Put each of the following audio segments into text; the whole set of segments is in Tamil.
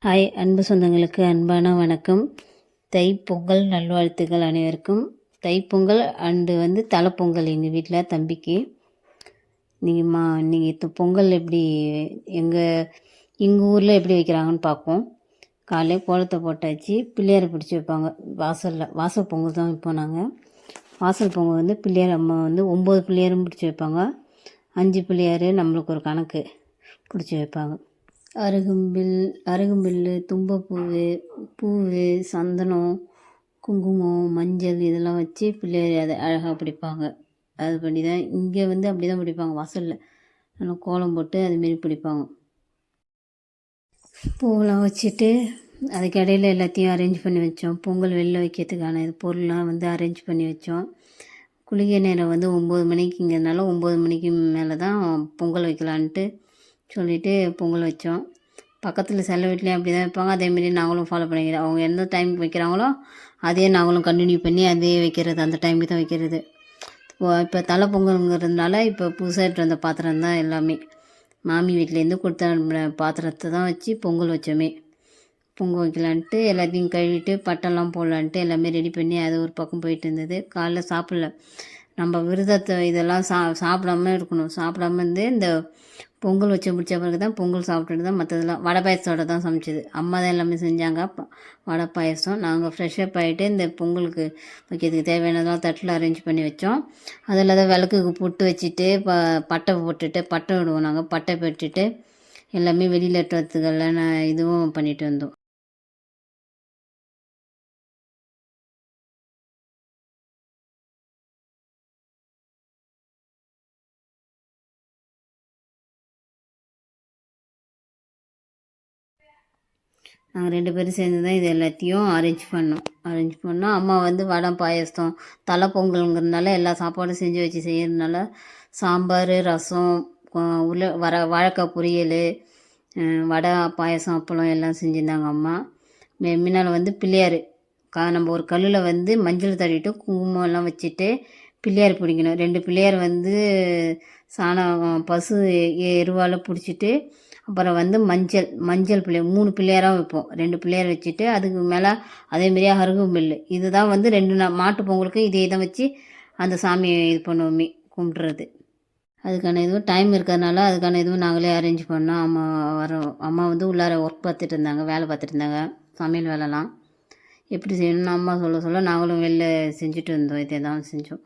ஹாய் அன்பு சொந்தங்களுக்கு அன்பான வணக்கம். தைப்பொங்கல் நல்வாழ்த்துக்கள் அனைவருக்கும். தைப்பொங்கல் அண்டு தலைப்பொங்கல் எங்கள் வீட்டில் தம்பிக்கு. நீங்கள் பொங்கல் எப்படி எங்கள் ஊரில் எப்படி வைக்கிறாங்கன்னு பார்ப்போம். காலையில் கோலத்தை போட்டாச்சு. பிள்ளையாரை பிடிச்சி வைப்பாங்க வாசலில். வாசல் பொங்கல் தான் வைப்போம் நாங்கள். வாசல் பொங்கல் பிள்ளையார் அம்மா 9 பிள்ளையாரும் பிடிச்சி வைப்பாங்க. 5 பிள்ளையார் நம்மளுக்கு ஒரு கணக்கு பிடிச்சி வைப்பாங்க. அருகம்பில் தும்பப்பூ சந்தனம் குங்குமம் மஞ்சள் இதெல்லாம் வச்சு பிள்ளையார் அதை அழகாக பிடிப்பாங்க. அது பண்ணி தான் இங்கே அப்படி தான் பிடிப்பாங்க. வாசலில் நல்லா கோலம் போட்டு அதுமாரி பிடிப்பாங்க. பூவெல்லாம் வச்சுட்டு அதுக்கு இடையில எல்லாத்தையும் அரேஞ்ச் பண்ணி வச்சோம். பொங்கல் வெளில வைக்கிறதுக்கான பொருள்லாம் அரேஞ்ச் பண்ணி வச்சோம். குளிகை நேரம் 9 மணிக்குங்கிறதுனால 9 மணிக்கு மேலே தான் பொங்கல் வைக்கலான்ட்டு சொல்லிவிட்டு பொங்கல் வச்சோம். பக்கத்தில் சில வீட்லேயும் அப்படி தான் வைப்பாங்க. அதேமாரி நாங்களும் ஃபாலோ பண்ணிக்கிறோம். அவங்க எந்த டைமுக்கு வைக்கிறாங்களோ அதே நாங்களும் கண்டினியூ பண்ணி அதே வைக்கிறது, அந்த டைமுக்கு தான் வைக்கிறது. இப்போ தலை பொங்கலுங்கிறதுனால இப்போ புதுசாக எடுத்து வந்த பாத்திரம் தான் எல்லாமே. மாமி வீட்டிலேருந்து கொடுத்த பாத்திரத்தை தான் வச்சு பொங்கல் வச்சோமே. பொங்கல் வைக்கலான்ட்டு எல்லாத்தையும் கழுவிட்டு பட்டெல்லாம் போடலான்ட்டு எல்லாமே ரெடி பண்ணி அது ஒரு பக்கம் போயிட்டு இருந்தது. காலைல சாப்பிடல. நம்ம விரதத்தை இதெல்லாம் சாப்பிடாம இருக்கணும். சாப்பிடாம இந்த பொங்கல் வச்சு முடிச்ச பிறகு தான் பொங்கல் சாப்பிட்டுட்டு தான் மற்றதெல்லாம் வடை பாயசத்தோடு தான் சமைச்சது. அம்மா தான் எல்லாமே செஞ்சாங்க. வடை பாயசம் நாங்கள் ஃப்ரெஷ்ஷப் ஆகிட்டு இந்த பொங்கலுக்கு வைக்கிறதுக்கு தேவையானதெல்லாம் தட்டில் அரேஞ்ச் பண்ணி வச்சோம். அதில் தான் விளக்குக்கு பொட்டு வச்சுட்டு பட்டை போட்டுட்டு பட்டை விடுவோம். நாங்கள் பட்டை போட்டுட்டு எல்லாமே வெளியில் எட்டுறதுக்கெல்லாம் இதுவும் பண்ணிட்டு வந்தோம். நாங்கள் 2 பேரும் சேர்ந்து தான் இது எல்லாத்தையும் அரேஞ்ச் பண்ணோம். அம்மா வடை பாயசம் தலை பொங்கலுங்கிறதுனால எல்லா சாப்பாடும் செஞ்சு வச்சு செய்கிறதுனால சாம்பார் ரசம் வாழைக்காய் பொரியல் வடை பாயசம் அப்பளம் எல்லாம் செஞ்சுருந்தாங்க அம்மா. முன்னால் பிள்ளையார் நம்ம ஒரு கல்லில் மஞ்சள் தடவிட்டு குங்குமம் எல்லாம் வச்சுட்டு பிள்ளையார் பிடிக்கணும். 2 பிள்ளையார் சாணம் பசு எருவால் பிடிச்சிட்டு அப்புறம் மஞ்சள் பிள்ளையார் 3 பிள்ளையாராக வைப்போம். 2 பிள்ளையார் வச்சுட்டு அதுக்கு மேலே அதேமாரியே அருகம்பில் இது தான் 2 மாட்டு பொங்கலுக்கு இதே தான் வச்சு அந்த சாமியை இது பண்ணுவோமே கும்பிட்றது. அதுக்கான இதுவும் டைம் இருக்கிறதுனால அதுக்கான இதுவும் நாங்களே அரேஞ்ச் பண்ணோம். அம்மா உள்ளார ஒர்க் பார்த்துட்டு இருந்தாங்க, வேலை பார்த்துட்டு இருந்தாங்க. சமையல் வேலைலாம் எப்படி செய்யணும்னு அம்மா சொல்ல நாங்களும் வெளில செஞ்சுட்டு இருந்தோம். இதே தான் செஞ்சோம்.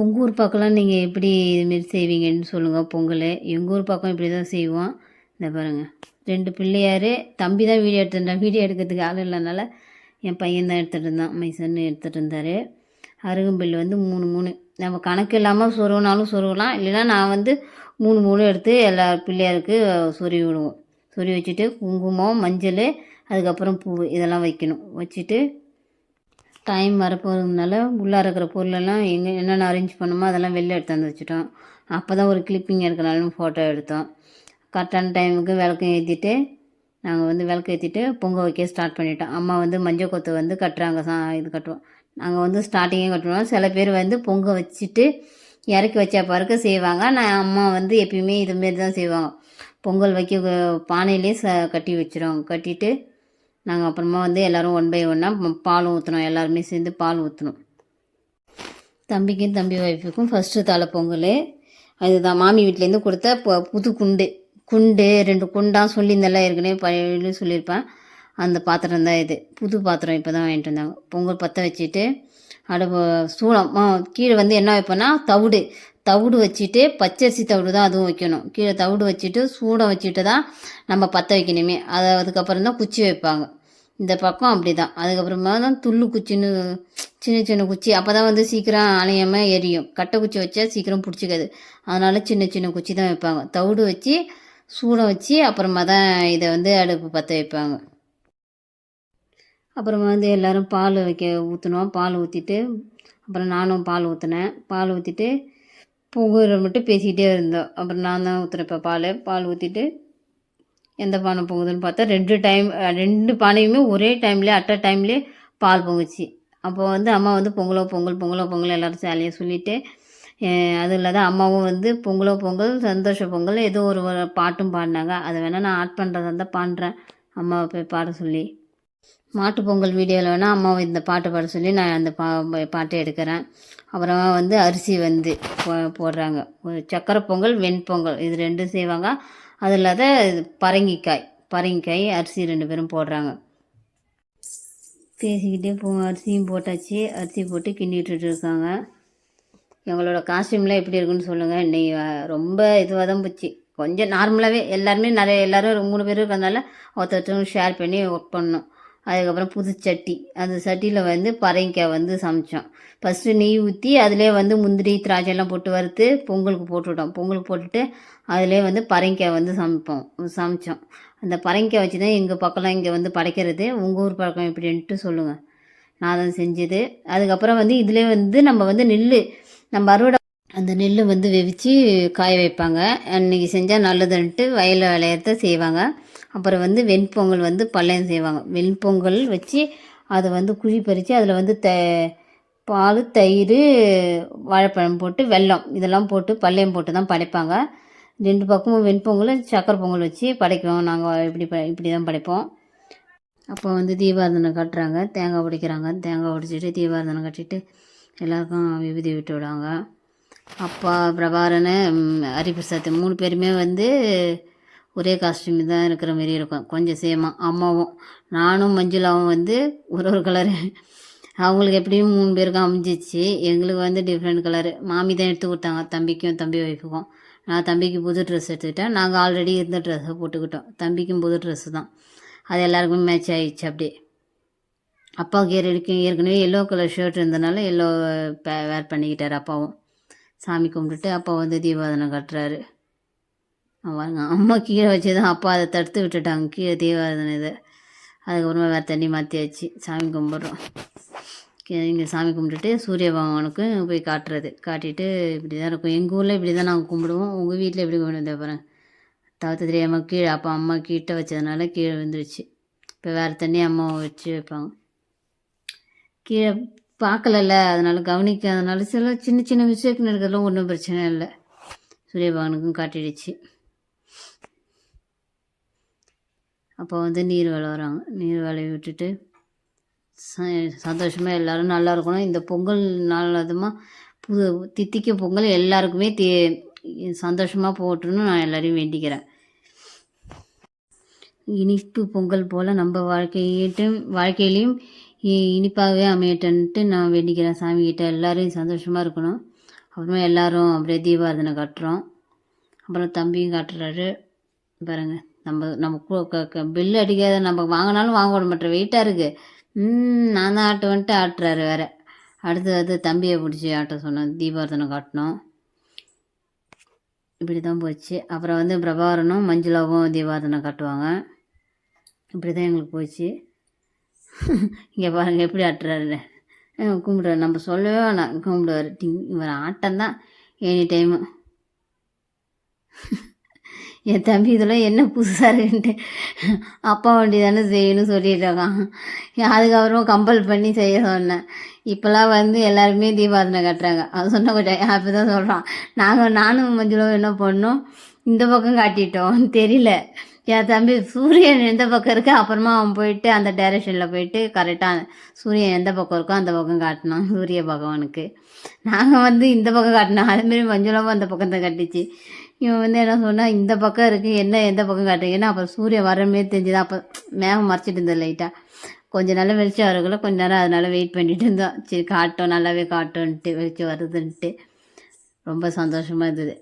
உங்கள் ஊர் பக்கம்லாம் நீங்கள் எப்படி இதுமாரி செய்வீங்கன்னு சொல்லுங்கள் பொங்கல். எங்கள் ஊர் பக்கம் இப்படி தான் செய்வோம். இந்த பாருங்கள் 2 பிள்ளையார். தம்பி தான் வீடியோ எடுத்துட்டான். வீடியோ எடுக்கிறதுக்கு ஆள் இல்லைனால என் பையன் தான் எடுத்துகிட்டு இருந்தான். மைசன் எடுத்துகிட்டு இருந்தார். அருகம்பில் 3 நம்ம கணக்கு இல்லாமல் சொருவினாலும் சொருவலாம். இல்லைன்னா நான் 3 எடுத்து எல்லா பிள்ளையாருக்கு சொருவி விடுவோம். சொருவி வச்சுட்டு குங்குமம் மஞ்சள் அதுக்கப்புறம் பூ இதெல்லாம் வைக்கணும். வச்சுட்டு டைம் வரப்போகிறதுனால உள்ளார இருக்கிற பொருளெல்லாம் என்னென்ன அரேஞ்ச் பண்ணுமோ அதெல்லாம் வெளில எடுத்து வச்சுட்டோம். அப்போ தான் ஒரு கிளிப்பிங் எடுக்கனாலும் ஃபோட்டோ எடுத்தோம். கரெக்டான டைமுக்கு விளக்கு ஏற்றிட்டு நாங்கள் விளக்கு ஏற்றிட்டு பொங்கல் வைக்க ஸ்டார்ட் பண்ணிட்டோம். அம்மா மஞ்சள் கொத்து கட்டுறாங்க. இது கட்டுவோம். நாங்கள் ஸ்டார்டிங்கே கட்டுவோம். சில பேர் பொங்கல் வச்சுட்டு இறக்கி வச்சா பிறகு செய்வாங்க. அம்மா எப்பயுமே இதுமாரி தான் செய்வாங்க. பொங்கல் வைக்க பானையிலே கட்டி வச்சிருவாங்க. கட்டிட்டு நாங்கள் அப்புறமா எல்லோரும் 1 பை 1 பால் ஊற்றணும். எல்லாருமே சேர்ந்து பால் ஊற்றணும். தம்பிக்கும் தம்பி ஒய்ஃபுக்கும் ஃபஸ்ட்டு தலை பொங்கல் அதுதான். மாமி வீட்டிலேருந்து கொடுத்த புது குண்டு 2 குண்டாக சொல்லியிருந்தெல்லாம் ஏற்கனவே பழைய சொல்லியிருப்பேன். அந்த பாத்திரம் தான் இது. புது பாத்திரம் இப்போ தான் வாங்கிட்டு வந்தாங்க. பொங்கல் பற்ற வச்சுட்டு அடுப்பு சூளம் கீழே என்ன வைப்போன்னா தவிடு வச்சுட்டு பச்சரிசி தவிடு தான் அதுவும் வைக்கணும். கீழே தவிடு வச்சுட்டு சூடம் வச்சுட்டு தான் நம்ம பற்ற வைக்கணுமே. அதுக்கப்புறம் தான் குச்சி வைப்பாங்க. இந்த பக்கம் அப்படி தான். அதுக்கப்புறமா தான் துள்ளு குச்சின்னு சின்ன குச்சி. அப்போ தான் சீக்கிரம் அணையாமல் எரியும். கட்டை குச்சி வச்சா சீக்கிரம் பிடிச்சிக்காது. அதனால் சின்ன குச்சி தான் வைப்பாங்க. தவிடு வச்சு சூடம் வச்சு அப்புறமா தான் இதை அடுப்பு பற்ற வைப்பாங்க. அப்புறமா எல்லோரும் பால் ஊற்றணும். பால் ஊற்றிட்டு அப்புறம் நானும் பால் ஊற்றினேன். பால் ஊற்றிட்டு பொங்கல் மட்டும் பேசிக்கிட்டே இருந்தோம். அப்புறம் நான் தான் ஊற்றுனேன். இப்போ பால் ஊற்றிட்டு எந்த பானை பொங்குதுன்னு பார்த்தா 2 பானையுமே ஒரே டைம்லேயே அட் அ டைம்லேயே பால் பொங்குச்சு. அப்போ அம்மா பொங்கல் எல்லோரும் சேலையாக சொல்லிவிட்டு அது இல்லாத அம்மாவும் பொங்கலோ பொங்கல் சந்தோஷ பொங்கல் ஏதோ ஒரு பாட்டும் பாடினாங்க. அதை வேணால் நான் ஆட் பண்ணுறதா இருந்தால் பண்ணுறேன். அம்மாவை போய் பாட சொல்லி. மாட்டுப் பொங்கல் வீடியோவில் வேணால் அம்மாவை இந்த பாட்டு பாட சொல்லி நான் அந்த பாட்டை எடுக்கிறேன். அப்புறமா வந்து அரிசி வந்து போடுறாங்க. ஒரு சக்கரை பொங்கல், வெண்பொங்கல் இது ரெண்டும் செய்வாங்க. அது இல்லாத பரங்கிக்காய் அரிசி 2 பேரும் போடுறாங்க. பேசிக்கிட்டே அரிசியும் போட்டாச்சு. அரிசி போட்டு கிண்டி விட்டுட்டு இருக்காங்க. எங்களோட காஸ்டியூம்லாம் எப்படி இருக்குன்னு சொல்லுங்கள். இன்னைக்கு ரொம்ப இதுவாக தான் போச்சு. கொஞ்சம் நார்மலாகவே எல்லாரும் 3 பேர் இருக்கிறதுனால ஒருத்தவங்க ஷேர் பண்ணி ஒர்க் பண்ணோம். அதுக்கப்புறம் புது சட்டி, அந்த சட்டியில் வந்து பரங்கிக்காய் வந்து சமைச்சோம். ஃபஸ்ட்டு நெய் ஊற்றி அதிலே வந்து முந்திரி திராட்சையெல்லாம் போட்டு வறுத்து பொங்கலுக்கு போட்டுவிட்டோம். பொங்கலுக்கு போட்டுட்டு அதிலே வந்து பரங்கிக்காய் வந்து சமைச்சோம். அந்த பரங்கிக்காய் வச்சு தான் எங்கள் பக்கம்லாம் இங்கே வந்து படைக்கிறது. உங்கள் ஊர் பழக்கம் எப்படின்ட்டு சொல்லுங்கள். நான் தான் செஞ்சது. அதுக்கப்புறம் வந்து இதிலே வந்து நம்ம வந்து நம்ம அறுவடை அந்த நெல் வந்து வெவிச்சு காய வைப்பாங்க. அன்றைக்கி செஞ்சால் நல்லதுன்ட்டு வயலில் விளையறத செய்வாங்க. அப்புறம் வந்து வெண்பொங்கல் வந்து பல்லையம் செய்வாங்க. வெண்பொங்கல் வச்சு அதை வந்து குழி பறித்து அதில் வந்து பால், தயிர், வாழைப்பழம் போட்டு வெல்லம் இதெல்லாம் போட்டு பல்லையம் போட்டு தான் படைப்பாங்க. 2 பக்கமும் வெண்பொங்கல், சக்கரை பொங்கல் வச்சு படைக்கிறோம். நாங்கள் இப்படி தான் படைப்போம். அப்போ வந்து தீபாராதனை கட்டுறாங்க, தேங்காய் உடைக்கிறாங்க. தேங்காய் உடைச்சிட்டு தீபாராதனை கட்டிட்டு எல்லாருக்கும் விபூதி விட்டு விடுவாங்க. அப்பா, பிரபாகரன், ஹரிபிரசாத் 3 பேருமே வந்து ஒரே காஸ்டியூம் தான் இருக்கிற மாரி இருக்கும். கொஞ்சம் சேமாக அம்மாவும் நானும் மஞ்சுளாவும் வந்து ஒரு கலரு. அவங்களுக்கு எப்படியும் 3 பேருக்கும் அமைஞ்சிச்சு. எங்களுக்கு வந்து டிஃப்ரெண்ட் கலரு. மாமி தான் எடுத்து கொடுத்தாங்க, தம்பிக்கும் தம்பி ஒய்ஃபுக்கும். நான் தம்பிக்கு புது ட்ரெஸ் எடுத்துக்கிட்டேன். நாங்கள் ஆல்ரெடி இருந்த ட்ரெஸ்ஸை போட்டுக்கிட்டோம். தம்பிக்கும் புது ட்ரெஸ்ஸு தான். அது எல்லாருக்குமே மேட்ச் ஆகிடுச்சு. அப்படியே அப்பாவுக்கு ஏற்கனவே எல்லோ கலர் ஷர்ட் இருந்தனால எல்லோ வேர் பண்ணிக்கிட்டார். அப்பாவும் சாமி கும்பிட்டுட்டு அப்பா வந்து தீபாராதனை கட்டுறாரு. வாங்க, அம்மா கீழே வச்சு தான் அப்பா அதை தடுத்து விட்டுட்டாங்க. கீழே தீபாராதனை இதை அதுக்கப்புறமா வேறு தண்ணி மாற்றியாச்சு. சாமி கும்பிட்றோம். இங்கே சாமி கும்பிட்டுட்டு சூரிய பகவானுக்கு போய் காட்டிட்டு இப்படி தான் இருக்கும். எங்கள் ஊரில் இப்படி தான் நாங்கள் கும்பிடுவோம். உங்கள் வீட்டில் எப்படி கும்பிடுவோம் பாருங்க. தவிர்த்து தெரியாமல் கீழே அப்பா அம்மா கிட்ட வச்சதுனால கீழே விழுந்துருச்சு. இப்போ வேறு தண்ணி அம்மாவை வச்சு வைப்பாங்க. கீழே பார்க்கலல்ல, அதனால் கவனிக்காதனால சில சின்ன சின்ன விஷயத்துக்கு இருக்கிறதுலாம் ஒன்றும் பிரச்சனை இல்லை. சூரிய பகவானுக்கும் காட்டிடுச்சு. அப்போ வந்து நீர் வளர்கிறாங்க. நீர் வளைய விட்டுட்டு சந்தோஷமாக எல்லோரும் நல்லா இருக்கணும். இந்த பொங்கல் நாள் அதுமாக தித்திக்க பொங்கல் எல்லாருக்குமே சந்தோஷமாக போட்டுன்னு நான் எல்லோரையும் வேண்டிக்கிறேன். இனிப்பு பொங்கல் போல் நம்ம வாழ்க்கையிலையும் இனிப்பாகவே அமையட்டுன்ட்டு நான் வேண்டிக்கிறேன் சாமிக்கிட்ட. எல்லோரும் சந்தோஷமாக இருக்கணும். அப்புறமா எல்லோரும் அப்படியே தீபாராதனை காட்டுறோம். அப்புறம் தம்பியும் காட்டுறாரு பாருங்க. நம்ம பில்லு அடிக்காத, நம்ம வாங்கினாலும் வாங்க விட மாட்டேன், வெயிட்டாக இருக்குது. நான் தான் ஆட்டுறாரு வேறு. அடுத்து தம்பியை பிடிச்சி ஆட்ட சொன்னேன். தீபாராதனை காட்டினோம். இப்படி தான் போச்சு. அப்புறம் வந்து பிரபாகரனும் மஞ்சுளாவும் தீபாராதனை காட்டுவாங்க. இப்படி தான் எங்களுக்கு போச்சு. இங்கே பாருங்கள் எப்படி ஆட்டுறாரு. கும்பிடுவார். நம்ம சொல்லவே வேணாம், கும்பிடுவார். இவர் ஆட்டம் தான் எனி டைமு. என் தம்பி இதெல்லாம் என்ன புதுசாக இருக்குன்ட்டு அப்பா வண்டி தானே செய்யணும்னு சொல்லிட்டு இருக்கான். அதுக்கப்புறமா கம்பல் பண்ணி செய்ய சொன்னேன். இப்போல்லாம் வந்து எல்லாருமே தீபாராதனை கட்டுறாங்க. அது சொன்ன கொஞ்சம் அப்படி தான் சொல்கிறான். நானும் மஞ்சளும் என்ன பண்ணோம், இந்த பக்கம் காட்டிட்டோம். தெரியல, என் தம்பி சூரியன் எந்த பக்கம் இருக்குது, அப்புறமா அவன் போயிட்டு அந்த டைரெக்ஷனில் போயிட்டு கரெக்டாக சூரியன் எந்த பக்கம் இருக்கோ அந்த பக்கம் காட்டினோம் சூரிய பகவானுக்கு. நாங்கள் வந்து இந்த பக்கம் காட்டினோம். அதுமாரி மஞ்சளாவும் அந்த பக்கம் தான் கட்டிச்சு. இவன் வந்து என்ன சொன்னால், இந்த பக்கம் இருக்குது, என்ன எந்த பக்கம் காட்டுறீங்கன்னா, அப்புறம் சூரியன் வரமே தெரிஞ்சுதான். அப்போ மேகம் மறைச்சிட்டு இருந்தது லைட்டாக. கொஞ்சம் நல்லா வெளிச்சம் வரக்குள்ள கொஞ்ச நேரம் அதனால் வெயிட் பண்ணிட்டு இருந்தோம். சரி காட்டும், நல்லாவே காட்டும்ன்ட்டு, வெளிச்சம் வருதுன்ட்டு ரொம்ப சந்தோஷமாக இருந்தது.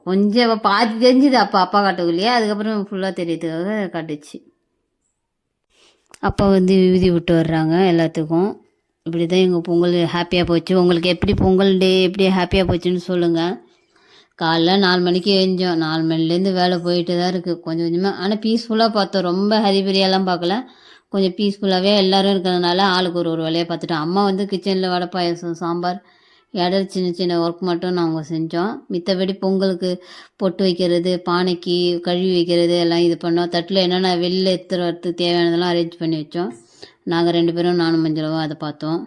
கொஞ்சம் பாதி தெரிஞ்சுது அப்பா காட்டக்குள்ளேயே. அதுக்கப்புறம் ஃபுல்லாக தெரியறதுக்காக காட்டுச்சு. அப்பா வந்து விபூதி விட்டு வர்றாங்க எல்லாத்துக்கும். இப்படி தான் எங்கள் பொங்கல் ஹாப்பியாக போச்சு. உங்களுக்கு எப்படி பொங்கல் டே எப்படி ஹாப்பியாக போச்சுன்னு சொல்லுங்கள். காலைல 4 மணிக்கு எழுந்தோம். 4 மணிலேருந்து வேலை போயிட்டு தான் இருக்குது கொஞ்சம் கொஞ்சமாக. ஆனால் பீஸ்ஃபுல்லாக பார்த்தோம். ரொம்ப ஹரிபரியாலாம் பார்க்கல. கொஞ்சம் பீஸ்ஃபுல்லாகவே எல்லோரும் இருக்கிறதுனால ஆளுக்கு ஒரு வேலையை பார்த்துட்டோம். அம்மா வந்து கிச்சனில் வடை பாயசம், சாம்பார், இடம் சின்ன ஒர்க் மட்டும் நாங்கள் செஞ்சோம். மித்தபடி பொங்கலுக்கு பொட்டு வைக்கிறது, பானைக்கு கழுவி வைக்கிறது எல்லாம் இது பண்ணோம். தட்டில் என்னென்ன வெளில எடுத்துகிட்டு வரத்துக்கு தேவையானதெல்லாம் அரேஞ்ச் பண்ணி வச்சோம். நாங்கள் 2 பேரும் நானும் மஞ்சளும் அதை பார்த்தோம்.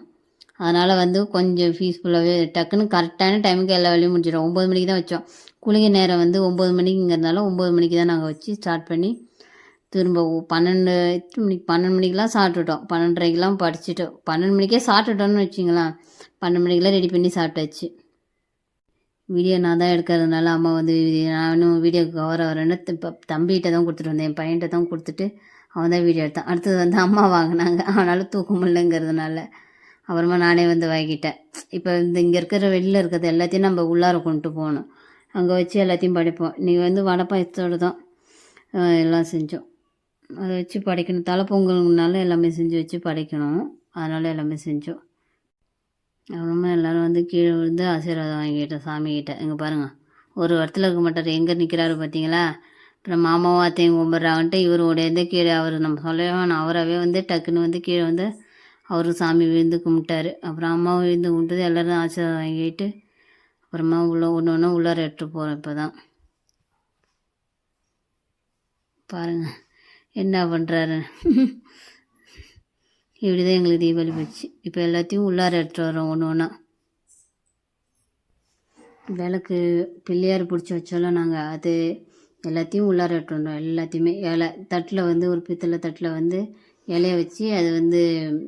அதனால் வந்து கொஞ்சம் பீஸ்ஃபுல்லாகவே டக்குன்னு கரெக்டான டைமுக்கு எல்லா வேலையும் முடிச்சிடும். 9 மணிக்கு தான் வச்சோம். குளிகை நேரம் வந்து 9 மணிக்குங்கிறதுனால 9 மணிக்கு தான் நாங்கள் வச்சு ஸ்டார்ட் பண்ணி திரும்ப 12 மணிக்கெலாம் சாப்பிட்டுட்டோம். 12:30க்கெலாம் படிச்சுட்டோம். 12 மணிக்கே சாப்பிட்டுட்டோன்னு வச்சிங்களேன். 12 மணிக்கெலாம் ரெடி பண்ணி சாப்பிட்டாச்சு. வீடியோ நான் தான் எடுக்கிறதுனால அம்மா வந்து நானும் வீடியோக்கு கவர் ஆகிறேன்னு தம்பிகிட்ட தான் கொடுத்துட்டு வந்தேன். என் பையன்கிட்ட தான் கொடுத்துட்டு அவன் தான் வீடியோ எடுத்தான். அடுத்தது வந்து அம்மா வாங்கினாங்க. அவனால் தூக்க முடியலங்கிறதுனால அப்புறமா நானே வந்து வாங்கிட்டேன். இப்போ இங்கே இருக்கிற வெளியில் இருக்கிறது எல்லாத்தையும் நம்ம உள்ளார கொண்டு போகணும். அங்கே வச்சு எல்லாத்தையும் படிப்போம். இன்றைக்கி வந்து வடப்பாயத்தோடு தான் எல்லாம் செஞ்சோம். அதை வச்சு படைக்கணும். தலைப்பொங்கல்னால எல்லாமே செஞ்சு வச்சு படைக்கணும். அதனால் எல்லாமே செஞ்சோம். அப்புறமா எல்லோரும் வந்து கீழே விழுந்து ஆசீர்வாதம் வாங்கிட்டோம் சாமிக்கிட்ட. இங்கே பாருங்கள், ஒரு இடத்துல இருக்க மாட்டார், எங்கே நிற்கிறாரு பார்த்தீங்களா. அப்புறம் மாமாவும் அத்தையும் கும்பிட்றாங்கன்ட்டு இவர் உடையந்து கீழே அவர் நம்ம சொல்லவே வேணாம், அவராகவே வந்து டக்குன்னு வந்து கீழே வந்து அவர் சாமி விழுந்து கும்பிட்டாரு. அப்புறம் அம்மாவும் விழுந்து கும்பிட்டது, எல்லோரும் ஆசீர்வாதம் வாங்கிட்டு அப்புறமா ஒன்று ஒன்று உள்ளார எடுத்துகிட்டு போகிறோம். இப்போ தான் பாருங்கள் என்ன பண்ணுறாரு. இப்படி தான் எங்களுக்கு தீபாவளி போச்சு. இப்போ எல்லாத்தையும் உள்ளார எடுத்துகிட்டு வரோம் ஒன்று ஒன்றா. விளக்கு பிள்ளையார் பிடிச்சி வச்சோம்ல நாங்கள், அது எல்லாத்தையும் உள்ளார எடுத்துகிட்டு வந்தோம். எல்லாத்தையுமே இலை தட்டில் வந்து ஒரு பித்தளை தட்டில் வந்து இலைய வச்சு அது வந்து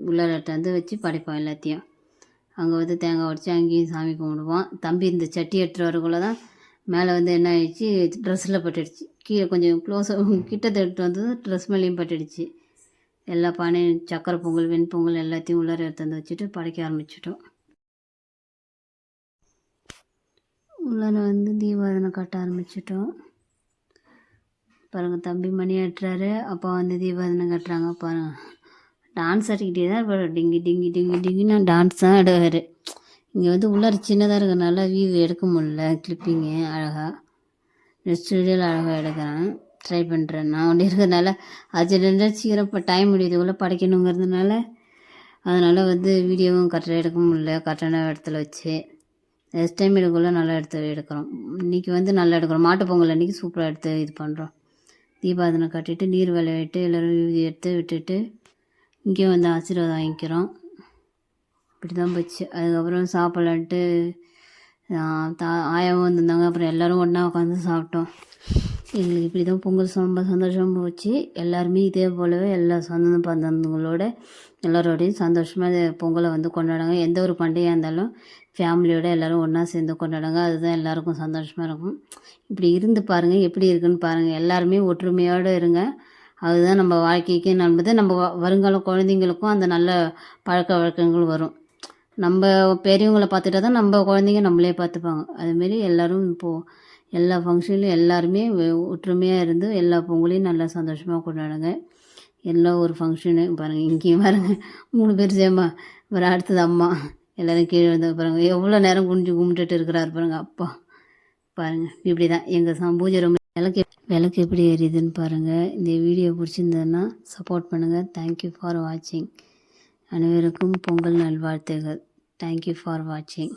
உள்ளார எடுத்து வச்சு படைப்போம் எல்லாத்தையும். அங்கே வந்து தேங்காய் உடச்சி அங்கேயும் சாமி கும்பிடுவோம். தம்பி இந்த சட்டி எடுத்துகிட்டு வரக்குள்ளே தான் மேலே வந்து என்ன ஆயிடுச்சு, ட்ரெஸ்ஸில் பட்டுடுச்சு. கீழே கொஞ்சம் க்ளோஸாக கிட்டத்தை எடுத்து வந்தது ட்ரெஸ் மேலேயும் பட்டுடுச்சு. எல்லா பானையும் சக்கரை பொங்கல் வெண்பொங்கல் எல்லாத்தையும் உள்ளார எடுத்து வந்து வச்சுட்டு படைக்க ஆரம்பிச்சிட்டோம். உள்ளார வந்து தீபாவளி கட்ட ஆரம்பிச்சிட்டோம். பாருங்கள், தம்பி மணி ஆட்டுறாரு, அப்பா வந்து தீபாவளி கட்டுறாங்க. பாருங்கள், டான்ஸ் ஆடிக்கிட்டே தான் இருப்பார். டிங்கி டிங்கி டிங்கி டிங்கின்னு டான்ஸ் தான் ஆடுவார். இங்கே வந்து உள்ளார சின்னதாக இருக்கிறனால வியூ எடுக்க முடியல, கிளிப்பிங்கு அழகாக ஸ்டுடியோவில் அழகாக எடுக்கிறேன், ட்ரை பண்ணுறேன். நான் ஒன்று இருக்கிறதுனால அது ரெண்டு சீக்கிரம் இப்போ டைம் முடியுதுக்குள்ளே படைக்கணுங்கிறதுனால அதனால் வந்து வீடியோவும் கரெக்டாக எடுக்க முடியல. கரெக்டான இடத்துல வச்சு நெக்ஸ்ட் டைம் எடுக்கக்குள்ள நல்லா எடுக்கிறோம். இன்றைக்கி வந்து நல்லா எடுக்கிறோம். மாட்டுப்பொங்கல் அன்றைக்கி சூப்பராக எடுத்து இது பண்ணுறோம். தீபாவளி கட்டிட்டு நீர் விளையாட்டு எல்லோரும் எடுத்து விட்டுட்டு இங்கேயும் வந்து ஆசீர்வாதம் வாங்கிக்கிறோம். இப்படி தான் போச்சு. அதுக்கப்புறம் சாப்பிட்லான்ட்டு ஆயாவும் வந்திருந்தாங்க. அப்புறம் எல்லோரும் ஒன்றா உட்காந்து சாப்பிட்டோம். எங்களுக்கு இப்படி தான் பொங்கல் ரொம்ப சந்தோஷமாக போச்சு. எல்லாருமே இதே போலவே எல்லா சொந்த பந்தங்களோட எல்லோரோடையும் சந்தோஷமாக பொங்கலை வந்து கொண்டாடுங்க. எந்த ஒரு பண்டிகையாக இருந்தாலும் ஃபேமிலியோடு எல்லோரும் ஒன்றா சேர்ந்து கொண்டாடுங்க. அதுதான் எல்லாேருக்கும் சந்தோஷமாக இருக்கும். இப்படி இருந்து பாருங்கள், எப்படி இருக்குன்னு பாருங்கள். எல்லாருமே ஒற்றுமையோடு இருங்க. அதுதான் நம்ம வாழ்க்கைக்கு நல்லது. நம்ம வருங்கால குழந்தைங்களுக்கும் அந்த நல்ல பழக்க வழக்கங்கள் வரும். நம்ம பெரியவங்களை பார்த்துட்டா தான் நம்ம குழந்தைங்க நம்மளே பார்த்துப்பாங்க. அதுமாரி எல்லோரும் இப்போது எல்லா ஃபங்க்ஷன்லையும் எல்லாருமே ஒற்றுமையாக இருந்து எல்லா பொங்கலையும் நல்லா சந்தோஷமாக கொண்டாடுங்க. எல்லா ஒரு ஃபங்க்ஷனு பாருங்கள், இங்கேயும் பாருங்கள் 3 பேர் சேமா வர. அடுத்தது அம்மா எல்லோரும் கீழே வந்து பாருங்கள் எவ்வளோ நேரம் கும்பிட்டுட்டு இருக்கிறாரு பாருங்கள். அப்பா பாருங்கள், இப்படி தான் எங்கள் பூஜை ரொம்ப விளக்கு எப்படி எரியுதுன்னு பாருங்கள். இந்த வீடியோ பிடிச்சிருந்ததுன்னா சப்போர்ட் பண்ணுங்கள். தேங்க்யூ ஃபார் வாட்சிங். அனைவருக்கும் பொங்கல் நல்வாழ்த்துகள். தேங்க்யூ ஃபார் வாட்சிங்.